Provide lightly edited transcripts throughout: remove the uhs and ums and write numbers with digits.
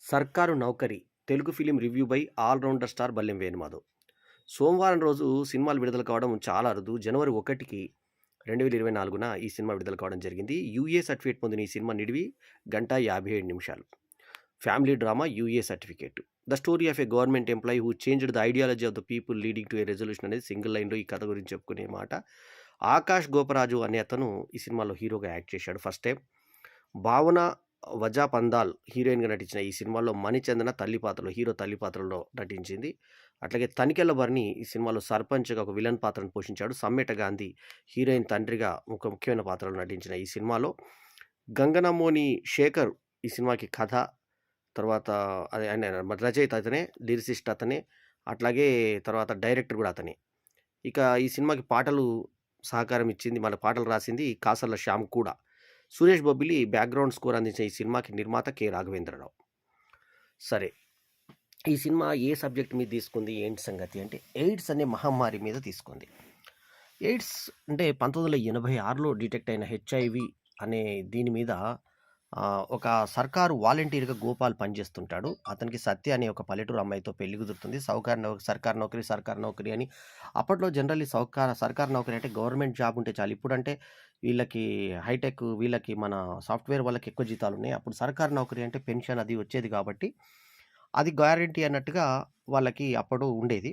సర్కారు నౌకరి Telugu film review by all rounder star Ballem Venumadhav. సోమవారం రోజు సినిమాలు విడుదల కావడం చాలా అరుదు. జనవరి 1కి 2024న ఈ సినిమా విడుదల కావడం జరిగింది. యూఏ సర్టిఫికేట్ పొందిన ఈ సినిమా నిడివి గంట 57 నిమిషాలు. Family drama UA certificate. The story of a government employee who changed the ideology of the people leading to a resolution అనేది సింగిల్ లైన్‌లో ఈ కథ గురించి చెప్పుకునే మాట. ఆకాష్ గోపరాజు అనే అతను ఈ సినిమాలో హీరోగా యాక్ట్ చేశాడు ఫస్ట్ టైమ్. భావన వజాపందాల్ హీరోయిన్‌గా నటించిన ఈ సినిమాలో మణిచందన హీరో తల్లి పాత్రలో నటించింది. అట్లాగే తనికెళ్ళ భరణి ఈ సినిమాలో సర్పంచ్‌గా ఒక విలన్ పాత్రను పోషించాడు. సమ్మెట గాంధీ హీరోయిన్ తండ్రిగా ఒక ముఖ్యమైన పాత్రలో నటించిన ఈ సినిమాలో గంగనమోని శేఖర్ ఈ సినిమాకి కథ, తర్వాత అదే ఆయన రచయిత అతనే, లిరిసిస్ట్ అతనే, అట్లాగే తర్వాత డైరెక్టర్ కూడా అతనే. ఇక ఈ సినిమాకి పాటలు సహకారం ఇచ్చింది, మన పాటలు రాసింది కాసర్ల శ్యామ్ కూడా. సురేష్ బొబ్బిలి బ్యాక్‌గ్రౌండ్ స్కోర్ అందించిన ఈ సినిమాకి నిర్మాత కె. రాఘవేంద్రరావు. సరే, ఈ సినిమా ఏ సబ్జెక్ట్ మీద తీసుకుంది, ఏంటి సంగతి అంటే ఎయిడ్స్ అనే మహమ్మారి మీద తీసుకుంది. ఎయిడ్స్ అంటే 1986లో డిటెక్ట్ అయిన హెచ్ఐవి అనే దీని మీద ఒక సర్కారు వాలంటీర్‌గా గోపాల్ పనిచేస్తుంటాడు. అతనికి సత్య అనే ఒక పల్లెటూరు అమ్మాయితో పెళ్లి కుదురుతుంది. సర్కారు నౌకరీ అని. అప్పట్లో జనరల్లీ సర్కారు నౌకరీ అంటే గవర్నమెంట్ జాబ్ ఉంటే చాలు. ఇప్పుడంటే వీళ్ళకి హైటెక్, వీళ్ళకి మన సాఫ్ట్‌వేర్ వాళ్ళకి ఎక్కువ జీతాలున్నాయి. అప్పుడు సర్కారు నౌకరీ అంటే పెన్షన్ అది వచ్చేది కాబట్టి, అది గ్యారంటీ అన్నట్టుగా వాళ్ళకి అప్పుడు ఉండేది.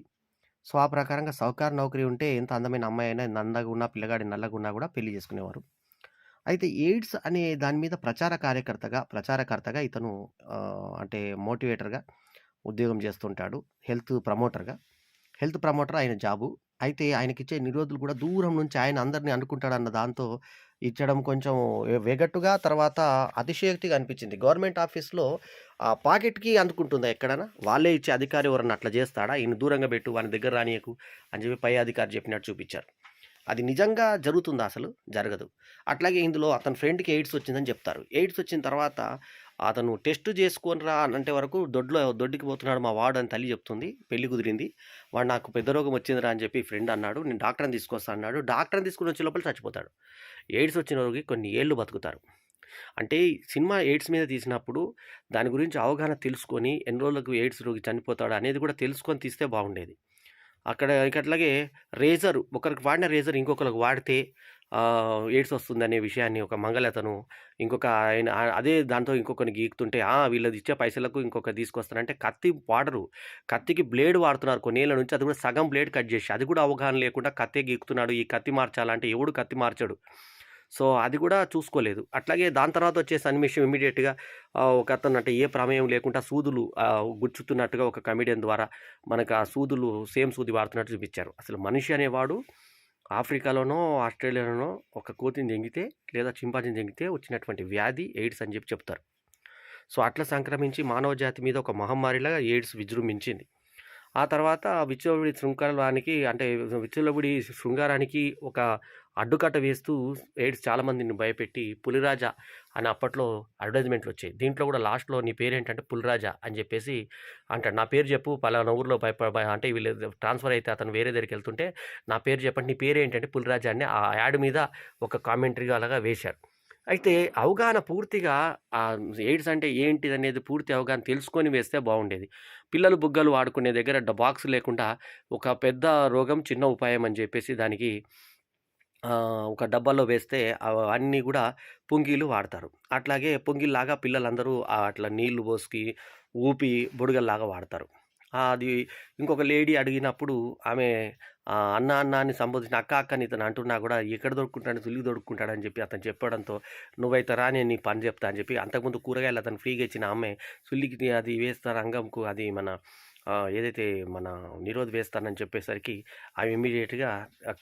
సో, ఆ ప్రకారంగా సర్కారు నౌకరీ ఉంటే ఎంత అందమైన అమ్మాయైనా నందగా ఉన్నా, పిల్లగాడు నల్లగున్నా గూడా పెళ్లి చేసుకునేవారు. అయితే ఎయిడ్స్ అనే దాని మీద ప్రచారకర్తగా ఇతను అంటే మోటివేటర్‌గా ఉద్యోగం చేస్తుంటాడు. హెల్త్ ప్రమోటర్ ఆయన జాబు. అయితే ఆయనకిచ్చే నిరోధులు కూడా దూరం నుంచి ఆయన అందరిని అనుకుంటాడన్న దాంతో ఇచ్చడం కొంచెం వెగట్టుగా, తర్వాత అతిశయోక్తిగా అనిపించింది. గవర్నమెంట్ ఆఫీస్‌లో పాకెట్‌కి అందుకుంటుందా ఎక్కడైనా? వాళ్ళే ఇచ్చే అధికారి ఎవరన్నా అట్లా చేస్తాడా? ఈయన్ని దూరంగా పెట్టు, వాని దగ్గర రానీయకు అని చెప్పి పై అధికారి చెప్పినట్టు చూపిచ్చారు. అది నిజంగా జరుగుతుందా అసలు? జరగదు. అట్లాగే ఇందులో అతని ఫ్రెండ్‌కి ఎయిడ్స్ వచ్చిందని చెప్తారు. ఎయిడ్స్ వచ్చిన తర్వాత అతను టెస్ట్ చేసుకొని రా అంటే వరకు దొడ్డికి పోతున్నాడు మా వాడు అని తల్లి చెప్తుంది. పెళ్లి కుదిరింది. వాడు నాకు పెద్ద రోగం వచ్చిందిరా అని చెప్పి ఫ్రెండ్ అన్నాడు. నేను డాక్టర్‌ని తీసుకొస్తా అన్నాడు. డాక్టర్‌ని తీసుకొని వచ్చే లోపల చచ్చిపోతాడు. ఎయిడ్స్ వచ్చిన రోగి కొన్ని ఏళ్ళు బతుకుతారు. అంటే సినిమా ఎయిడ్స్ మీద తీసినప్పుడు దాని గురించి అవగాహన తెలుసుకొని ఎన్ని రోజులకు ఎయిడ్స్ రోగి చనిపోతాడు అనేది కూడా తెలుసుకొని తీస్తే బాగుండేది. ఇక అట్లాగే ఒకరికి వాడిన రేజర్ ఇంకొకరికి వాడితే ఎయిడ్స్ వస్తుందనే విషయాన్ని ఒక మంగలతను ఇంకొక ఆయన అదే దాంతో ఇంకొకరిని గీకుతుంటే, వీళ్ళది ఇచ్చే పైసలకు ఇంకొకరు తీసుకొస్తారంటే కత్తి వాడరు. కత్తికి బ్లేడ్ వాడుతున్నారు కొన్నేళ్ల నుంచి. అది కూడా సగం బ్లేడ్ కట్ చేసి, అది కూడా అవగాహన లేకుండా కత్తే గీకుతున్నాడు. ఈ కత్తి మార్చాలంటే ఎవడు కత్తి మార్చడు. సో, అది కూడా చూసుకోలేదు. అట్లాగే దాని తర్వాత వచ్చే సన్నివేశం ఇమ్మీడియేట్‌గా ఒకతను అంటే ఏ ప్రమేయం లేకుండా సూదులు గుచ్చుతున్నట్టుగా ఒక కమెడియన్ ద్వారా మనకు ఆ సూదులు సేమ్ సూది వాడుతున్నట్టు చూపిచ్చారు. అసలు మనిషి అనేవాడు ఆఫ్రికాలోనో, ఆస్ట్రేలియాలోనో ఒక కోతిని దెంగితే లేదా చింపాంజీని దెంగితే వచ్చినటువంటి వ్యాధి ఎయిడ్స్ అని చెప్పి చెప్తారు. సో, అట్లా సంక్రమించి మానవ జాతి మీద ఒక మహమ్మారిలాగా ఎయిడ్స్ విజృంభించింది. ఆ తర్వాత విచ్చలవిడి శృంగారానికి ఒక అడ్డుకట్ట వేస్తూ ఎయిడ్స్ చాలామందిని భయపెట్టి 'పులిరాజా' అని అప్పట్లో అడ్వర్టైజ్‌మెంట్‌లొచ్చాయి. దీంట్లో కూడా లాస్ట్‌లో నీ పేరేంటంటే 'పులిరాజా' అని చెప్పేసి అంటాడు. నా పేరు చెప్పు పలానా ఊర్లో బై ప బై అంటే వీళ్ళు ట్రాన్స్‌ఫర్ అయితే అతను వేరే దగ్గరికెళ్తుంటే, నా పేరు చెప్పండి, నీ పేరేంటంటే 'పులిరాజా' అని ఆ యాడ్ మీద ఒక కామెంటరీగా అలాగా వేశారు. అయితే అవగాహన పూర్తిగా ఎయిడ్స్ అంటే ఏంటిదనేది పూర్తి అవగాహన తెలుసుకొని వేస్తే బాగుండేది. పిల్లలు బుగ్గలు వాడుకునే దగ్గర బాక్స్ లేకుండా ఒక పెద్ద రోగం చిన్న ఉపాయం అని చెప్పేసి దానికి ఒక డబ్బాలో వేస్తే అన్నీ కూడా పుంగీలు వాడతారు. అట్లాగే పుంగిల్లాగా పిల్లలందరూ అట్లా నీళ్లు పోసి ఊపి బుడగల్లాగా వాడతారు. అది ఇంకొక లేడీ అడిగినప్పుడు ఆమె అన్న అన్న అని సంబోధించిన అక్క అక్క అని ఇతను అంటున్నా కూడా ఎక్కడ దొరుకుకుంటాడు, సులిగి దొరుకుకుంటాడని చెప్పి అతను చెప్పడంతో, నువ్వైతే రా నేను నీ పని చెప్తా అని చెప్పి అంతకుముందు కూరగాయలు అతను ఫ్రీగా ఇచ్చిన అమ్మాయి సుల్లికి అది వేస్తారు అంగంకు, అది మన ఏదైతే మన నిరోధ్ వేస్తానని చెప్పేసరికి ఆమె ఇమ్మీడియేట్‌గా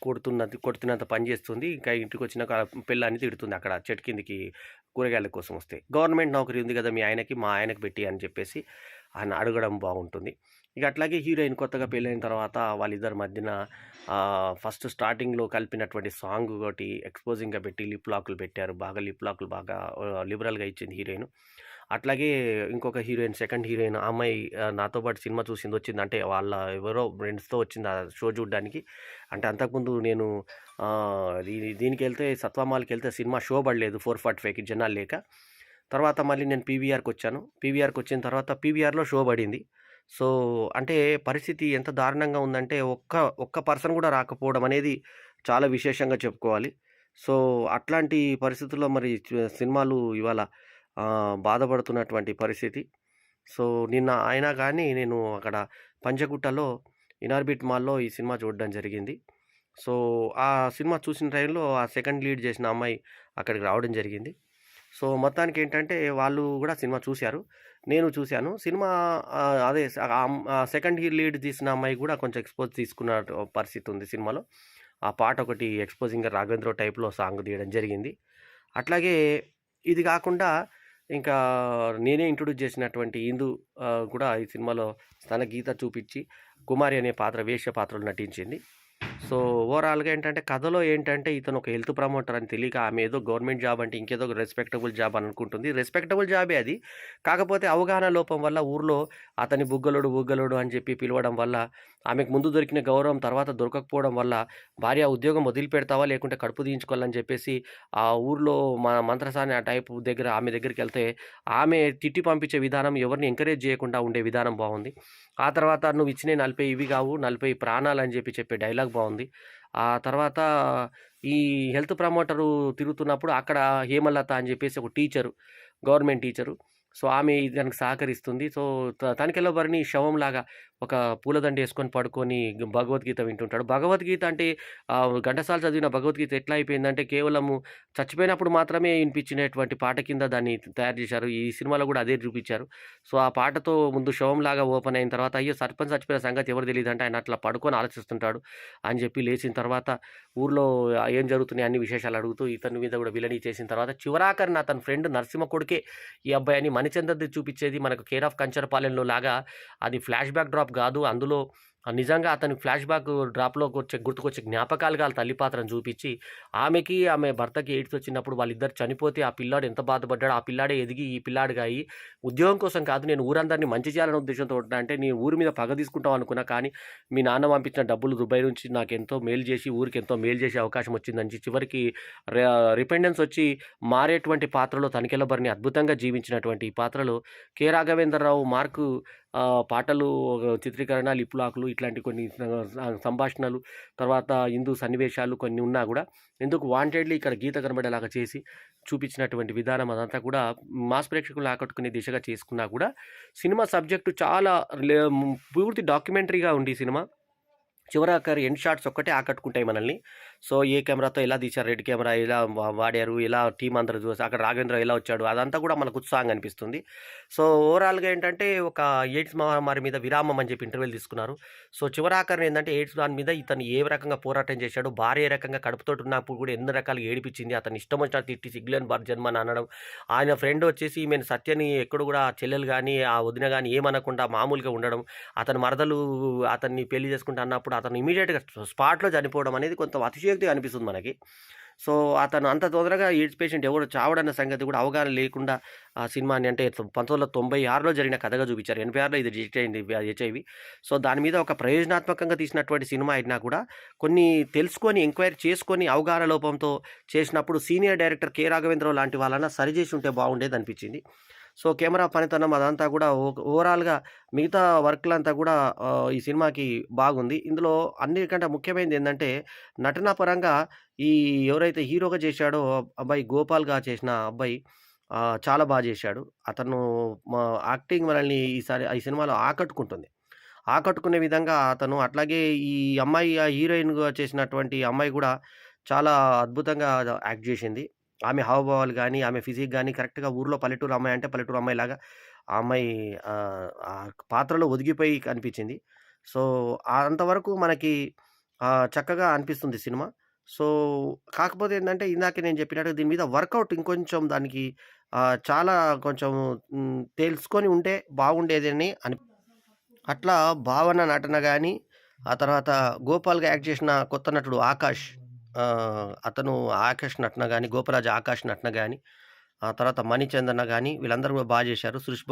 కొడుతున్నంత పని చేస్తుంది. ఇంకా ఇంటికొచ్చినాక పెళ్ళాన్ని తిడుతుంది అక్కడ చెట్టు కిందకి కూరగాయల కోసం వస్తే. గవర్నమెంట్ నౌకరీ ఉంది కదా మీ ఆయనకి, మా ఆయనకి పెట్టి అని చెప్పేసి ఆయన అడగడం బాగుంటుంది. ఇక అట్లాగే హీరోయిన్ కొత్తగా పెళ్ళైన తర్వాత వాళ్ళిద్దరి మధ్యన ఫస్ట్ స్టార్టింగ్‌లో కలిపినటువంటి సాంగ్ ఒకటి ఎక్స్‌పోజింగ్‌గా పెట్టి లిప్ లాక్‌లు పెట్టారు. లిప్ లాక్‌లు బాగా లిబరల్‌గా ఇచ్చింది హీరోయిన్. అట్లాగే ఇంకొక హీరోయిన్, సెకండ్ హీరోయిన్ ఆ అమ్మాయి నాతో పాటు సినిమా వచ్చింది. అంటే వాళ్ళ ఎవరో ఫ్రెండ్స్‌తో వచ్చింది ఆ షో చూడ్డానికి. అంటే అంతకుముందు నేను దీనికెళ్తే సత్వమాల్‌కెళ్తే సినిమా షో పడలేదు 4:45కి జనాలు లేక. తర్వాత మళ్ళీ నేను పీవీఆర్‌కొచ్చాను. పీవీఆర్‌కొచ్చిన తర్వాత పీవీఆర్‌లో షో పడింది. సో, అంటే పరిస్థితి ఎంత దారుణంగా ఉందంటే ఒక్క పర్సన్ గూడా రాకపోవడం అనేది చాలా విశేషంగా చెప్పుకోవాలి. సో, అట్లాంటి పరిస్థితుల్లో మరి సినిమాలు ఇవాళ బాధపడుతున్నటువంటి పరిస్థితి. సో, నిన్న అయినా గానీ నేను అక్కడ పంజగుట్టలో ఇనార్బిట్ మాల్‌లో ఈ సినిమా చూడడం జరిగింది. సో, ఆ సినిమా చూసిన టైంలో ఆ సెకండ్ లీడ్ చేసిన అమ్మాయి అక్కడికి రావడం జరిగింది. సో, మొత్తానికేంటంటే వాళ్ళు గూడా సినిమా చూసారు. నేను చూసాను. సినిమా అదే సెకండ్ లీడ్ తీసిన అమ్మాయి గూడా కొంచెం ఎక్స్‌పోజ్ తీసుకున్న పరిస్థితి ఉంది సినిమాలో. ఆ పాట ఒకటి ఎక్స్‌పోజింగ్‌గా 'రాఘవేంద్ర' టైప్‌లో సాంగ్ తీయడం జరిగింది. అట్లాగే ఇది గాకుండా ఇంకా నేనే ఇంట్రొడ్యూస్ చేసినటువంటి ఇందు కూడా ఈ సినిమాలో తన గీత చూపిచ్చి కుమారి అనే వేశ్య పాత్రలో నటించింది. సో, ఓవరాల్‌గా ఏంటంటే కథలో ఏంటంటే ఇతను ఒక హెల్త్ ప్రమోటర్ అని తెలియక ఆమె ఏదో గవర్నమెంట్ జాబ్ అంటే ఇంకేదో రెస్పెక్టబుల్ జాబ్ అని అనుకుంటుంది. రెస్పెక్టబుల్ జాబే అది. కాకపోతే అవగాహన లోపం వల్ల ఊర్లో అతని బుగ్గలోడు అని చెప్పి పిలవడం వల్ల ఆమెకు ముందు దొరికిన గౌరవం తర్వాత దొరకకపోవడం వల్ల భార్య ఉద్యోగం వదిలిపెడతావా లేకుంటే కడుపు తీయించుకోవాలని చెప్పేసి ఆ ఊర్లో మంత్రసాని ఆ టైపు ఆమె దగ్గరికెళ్తే ఆమె తిట్టి పంపించే విధానం ఎవరిని ఎంకరేజ్ చేయకుండా ఉండే విధానం బావుంది. ఆ తర్వాత "నువ్వు ఇచ్చినయి 40 ఇవి గావు 40 ప్రాణాలని" చెప్పే డైలాగ్ బావుంది. ఆ తర్వాత ఈ హెల్త్ ప్రమోటరు తిరుగుతున్నప్పుడు అక్కడ హేమలత అని చెప్పేసి ఒక టీచరు, గవర్నమెంట్ టీచరు. సో, ఆమె దానికి సహకరిస్తుంది. సో, తనికెళ్ళ భరణి శవంలాగా ఒక పూలదండేసుకొని పడుకొని భగవద్గీత వింటుంటాడు. భగవద్గీత అంటే ఘంటసాల చదివిన భగవద్గీత ఎట్లా అయిపోయిందంటే కేవలము చచ్చిపోయినప్పుడు మాత్రమే వినిపించినటువంటి పాట కింద దాన్ని తయారు చేశారు. ఈ సినిమాలో కూడా అదే చూపించారు. సో, ఆ పాటతో ముందు శవంలాగా ఓపెన్ అయిన తర్వాత అయ్యో! సర్పంచ్ చచ్చిపోయిన సంగతి ఎవరు తెలీదంటే ఆయన అట్లా పడుకొని ఆలోచిస్తుంటాడు అని చెప్పి లేచిన తర్వాత ఊర్లో ఏం జరుగుతున్నాయి అన్ని విశేషాలు అడుగుతూ ఇతని మీద కూడా విలనీ చేసిన తర్వాత చివరాఖరిన అతని ఫ్రెండ్ నరసింహ కొడుకే ఈ అబ్బాయి అని మణిచంద్రది చూపించేది మనకు 'కేర్ ఆఫ్ కంచరపాలెంలో' లాగా అది ఫ్లాష్ బ్యాక్ డ్రాప్ గాదు. అందులో నిజంగా అతని ఫ్లాష్ బ్యాక్ గుర్తుకొచ్చే జ్ఞాపకాలుగా ఆళ్ళ తల్లి పాత్రను చూపిచ్చి, ఆమె భర్తకి ఎయిడ్స్ వచ్చినప్పుడు వాళ్ళిద్దరు చనిపోతే ఆ పిల్లాడు ఎంత బాధపడ్డాడో, ఆ పిల్లాడే ఎదిగి ఈ పిల్లాడిగా అయ్యి, ఉద్యోగం కోసం కాదు నేను ఊరందరిని మంచి చేయాలనే ఉద్దేశంతో ఉంటున్నా అంటే, నేను ఊరి మీద పగ తీసుకుంటాం అనుకున్నా. కానీ మీ నాన్న పంపించిన డబ్బులు దుబాయ్ నుంచి నాకెంతో మేలు చేసి, ఊరికెంతో మేలు చేసే అవకాశం వచ్చిందని చివరికి రిపెండెన్స్ వచ్చి మారేటువంటి పాత్రలో తనికెళ్ళబరిని అద్భుతంగా జీవించినటువంటి ఈ పాత్రలో కె. రాఘవేంద్రరావు మార్కు పాటలు, చిత్రీకరణ, లిప్ లాక్‌లు ఇట్లాంటి కొన్ని సంభాషణలు, తర్వాత హిందూ సన్నివేశాలు కొన్ని ఉన్నా గూడా ఎందుకు వాంటెడ్‌లీ ఇక్కడ గీత కనబడేలాగా చేసి చూపించినటువంటి విధానం అదంతా కూడా మాస్ ప్రేక్షకులను ఆకట్టుకునే దిశగా చేసుకున్నా కూడా సినిమా సబ్జెక్టు చాలా పూర్తి డాక్యుమెంటరీగా ఉంది ఈ సినిమా. చివరాఖరి ఎండ్ షాట్స్ ఒక్కటే ఆకట్టుకుంటాయి మనల్ని. సో, ఏ కెమెరాతో ఎలా తీశారు, రెడ్ కెమెరా ఎలా వాడారు, ఎలా టీమ్ అందరూ చూసి అక్కడ రాఘవేంద్ర ఎలా వచ్చాడు, అదంతా కూడా మనకు ఉత్సాహంగా అనిపిస్తుంది. సో, ఓవరాల్‌గా ఏంటంటే ఒక ఎయిడ్స్ మహమ్మారి మీద విరామం అని చెప్పి ఇంటర్వ్యూలు తీసుకున్నారు. సో, చివరాఖరిన ఏందంటే ఎయిడ్స్ దాని మీద ఇతను ఏ రకంగా పోరాటం చేశాడు, భార్య ఏ రకంగా కడుపుతోటి ఉన్నప్పుడు కూడా ఎన్ని రకాలుగా ఏడిపించింది, అతను ఇష్టం వచ్చినట్టు తిట్టి సిగ్గులేని జన్మ అని అనడం. ఆయన ఫ్రెండ్ వచ్చేసి ఈమెను సత్యని ఎక్కడ కూడా చెల్లెలు గాని, ఆ వదిన గాని ఏమనకుండా మామూలుగా ఉండడం. అతని మరదలు అతన్ని పెళ్లి చేసుకుంటా అన్నప్పుడు అతను ఇమ్మీడియేట్‌గా స్పాట్‌లో చనిపోవడం అనేది కొంత అతిశయోక్తిగా అనిపిస్తుంది మనకి. సో, అతను అంత తొందరగా ఎయిడ్స్ పేషెంట్ ఎవరు చావడన్న సంగతి కూడా అవగాహన లేకుండా ఆ సినిమాని అంటే 1996లో జరిగిన కథగా చూపించారు. 86లో ఇది రిజెక్ట్ అయింది హెచ్ఐవి. సో, దాని మీద ఒక ప్రయోజనాత్మకంగా తీసినటువంటి సినిమా అయినా కూడా కొన్ని తెలుసుకొని, ఎంక్వైరీ చేసుకొని అవగాహన లోపంతో చేసినప్పుడు సీనియర్ డైరెక్టర్ కె. రాఘవేంద్రరావు లాంటి వాళ్ళన్నా సరిచేసి ఉంటే బాగుండేదనిపించింది. సో, కెమెరా పనితనం అదంతా కూడా ఓవరాల్‌గా మిగతా వర్క్‌లంతా కూడా ఈ సినిమాకి బాగుంది. ఇందులో అన్నిటికంటే ముఖ్యమైనది ఏందంటే, నటనా పరంగా ఈ ఎవరైతే హీరోగా చేశాడో అబ్బాయి గోపాల్‌గా చేసిన అబ్బాయి చాలా చేశాడు. అతను యాక్టింగ్ మనల్ని ఈ సినిమాలో ఆకట్టుకుంటుంది. ఆకట్టుకునే విధంగా అతను అట్లాగే ఈ అమ్మాయి హీరోయిన్‌గా చేసినటువంటి అమ్మాయి గూడా చాలా అద్భుతంగా యాక్ట్ జేసింది. ఆమె హావభావాలు గాని, ఆమె ఫిజిక్ గాని కరెక్ట్‌గా ఊర్లో పల్లెటూరు అమ్మాయి అంటే పల్లెటూరు అమ్మాయిలాగా ఆ అమ్మాయి ఆ పాత్రలో ఒదిగిపోయి కనిపించింది. సో, అంతవరకు మనకి చక్కగా అనిపిస్తుంది సినిమా. సో, కాకపోతే ఏందంటే ఇందాకే నేను చెప్పినట్టుగా దీని మీద వర్కౌట్ ఇంకొంచెం దానికి చాలా కొంచెం తెలుసుకొని ఉంటే బాగుండేదని అట్లా భావన నటన గాని, ఆ తర్వాత గోపాల్‌గా యాక్ట్ చేసిన కొత్త నటుడు ఆకాష్. అతను ఆకాష్ నటన గాని, గోపరాజు ఆకాష్ నటన గాని, ఆ తర్వాత మణిచందన గాని వీళ్ళందరూ కూడా చేశారు. సురేష్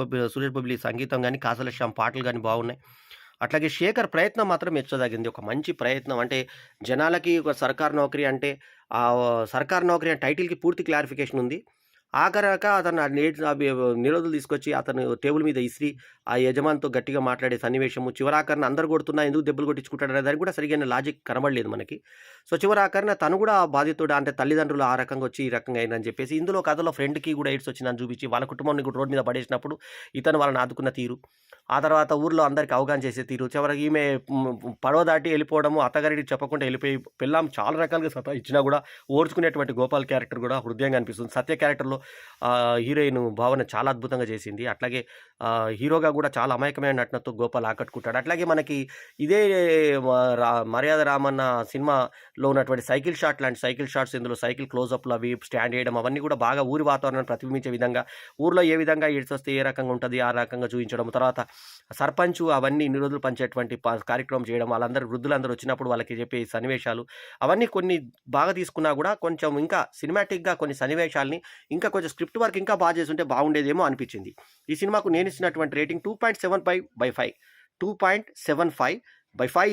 బొబ్బిలి సంగీతం గాని, కాసల శ్యామ్ పాటలు గాని బాగున్నాయి. అట్లాగే శేఖర్ ప్రయత్నం మాత్రం మెచ్చదగింది. ఒక మంచి ప్రయత్నం అంటే జనాలకి ఒక సర్కారు నౌకరీ అంటే సర్కారు నౌకరీ అనే టైటిల్‌కి పూర్తి క్లారిఫికేషన్ ఉంది. ఆఖరాక అతను నిరోధులు తీసుకొచ్చి అతను టేబుల్ మీద ఇసిరి, ఆ యజమానితో గట్టిగా మాట్లాడే సన్నివేశము, చివరాఖరిన అందరూ కొడుతున్నా ఎందుకు దెబ్బలు కొట్టించుకుంటాడనే దానికి కూడా సరిగైన లాజిక్ కనబడలేదు మనకి. సో, చివరాఖరిన తను కూడా బాధితుడు అంటే తల్లిదండ్రులు ఆ రకంగా వచ్చి, ఈ రకంగా అయిందని చెప్పేసి, ఇందులో కథలో ఫ్రెండ్‌కి కూడా ఎయిడ్స్ వచ్చిందని చూపించి, వాళ్ళ కుటుంబాన్ని కూడా రోడ్ మీద పడేసినప్పుడు, ఇతను వాళ్ళని ఆదుకున్న తీరు, ఆ తర్వాత ఊర్లో అందరికి అవగాహన చేసే తీరు, చివరికి ఈమె పడవ దాటి వెళ్ళిపోవడము, అత్తగారికి చెప్పకుండా వెళ్ళిపోయి, పెళ్ళాం చాలా రకాలుగా సతాయిచ్చినా కూడా ఓర్చుకునేటువంటి గోపాల్ క్యారెక్టర్ కూడా హృదయంగా అనిపిస్తుంది. సత్య క్యారెక్టర్‌లో హీరోయిన్ భావన చాలా అద్భుతంగా చేసింది. అట్లాగే హీరోగా కూడా చాలా అమాయకమైన నటనతో గోపాల్ ఆకట్టుకుంటాడు. అట్లాగే మనకి ఇదే మ రా 'మర్యాద రామన్న' సినిమాలో ఉన్నటువంటి సైకిల్ షాట్ లాంటి సైకిల్ షాట్స్, ఇందులో సైకిల్ క్లోజప్‌లు అవి స్టాండ్ చేయడం అవన్నీ కూడా బాగా ఊరి వాతావరణాన్ని ప్రతిబింబించే విధంగా, ఊర్లో ఏ విధంగా ఎయిడ్స్ వస్తే ఏ రకంగా ఉంటది, ఆ రకంగా చూయించడం. తర్వాత సర్పంచు అవన్నీ ఇన్ని రోజులు పంచేటువంటి కార్యక్రమం చేయడం, వాళ్ళందరూ వృద్ధులందరూ వచ్చినప్పుడు వాళ్ళకి చెప్పే సన్నివేశాలు, అవన్నీ కొన్ని బాగా తీసుకున్నా కూడా కొంచెం ఇంకా సినిమాటిక్‌గా కొన్ని సన్నివేశాల్ని ఇంకా కొంచెం స్క్రిప్ట్ వర్క్ ఇంకా బాగా చేసుంటే బాగుండేదేమో అనిపించింది. ఈ సినిమాకు నేనిచ్చినటువంటి రేటింగ్ 2.75/5. 2.75/5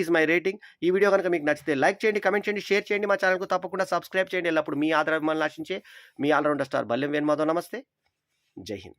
is my rating. ఈ వీడియో గనుక మీకు నచ్చితే లైక్ చేయండి, కామెంట్ చేయండి, షేర్ చేయండి. మా ఛానెల్‌కు తప్పకుండా సబ్స్క్రైబ్ చేయండి. ఎల్లప్పుడు మీ ఆదరాభిమానాలను ఆశించే me all rounder star Ballem Venumadhav. నమస్తే. జై హింద్.